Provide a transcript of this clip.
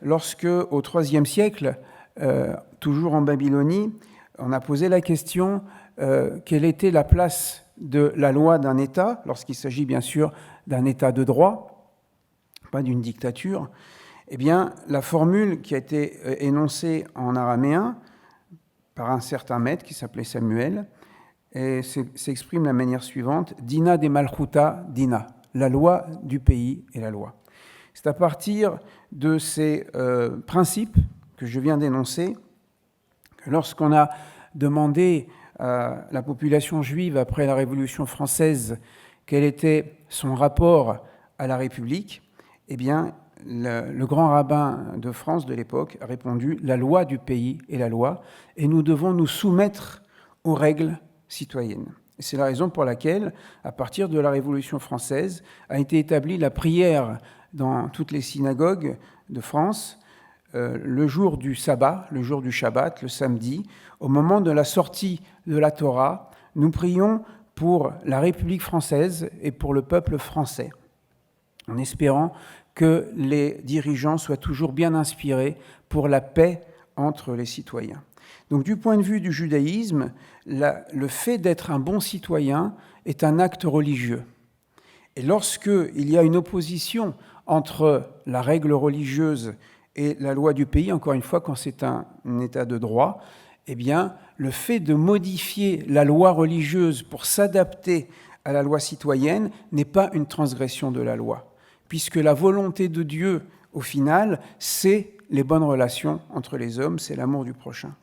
lorsque, au IIIe siècle, toujours en Babylonie, on a posé la question quelle était la place de la loi d'un État, lorsqu'il s'agit bien sûr d'un État de droit, pas d'une dictature. Eh bien, la formule qui a été énoncée en araméen par un certain maître qui s'appelait Samuel s'exprime de la manière suivante: Dina de Malchuta Dina, la loi du pays est la loi. C'est à partir de ces principes que je viens d'énoncer que lorsqu'on a demandé à la population juive après la Révolution française quel était son rapport à la République, eh bien, le grand rabbin de France de l'époque a répondu: la loi du pays est la loi, et nous devons nous soumettre aux règles citoyennes. Et c'est la raison pour laquelle, à partir de la Révolution française, a été établie la prière dans toutes les synagogues de France, le jour du sabbat, le jour du Shabbat, le samedi, au moment de la sortie de la Torah, nous prions pour la République française et pour le peuple français, en espérant que les dirigeants soient toujours bien inspirés pour la paix entre les citoyens. Donc, du point de vue du judaïsme, le fait d'être un bon citoyen est un acte religieux. Et lorsqu'il y a une opposition entre la règle religieuse et la loi du pays, encore une fois, quand c'est un état de droit, eh bien, le fait de modifier la loi religieuse pour s'adapter à la loi citoyenne n'est pas une transgression de la loi, puisque la volonté de Dieu, au final, c'est les bonnes relations entre les hommes, c'est l'amour du prochain.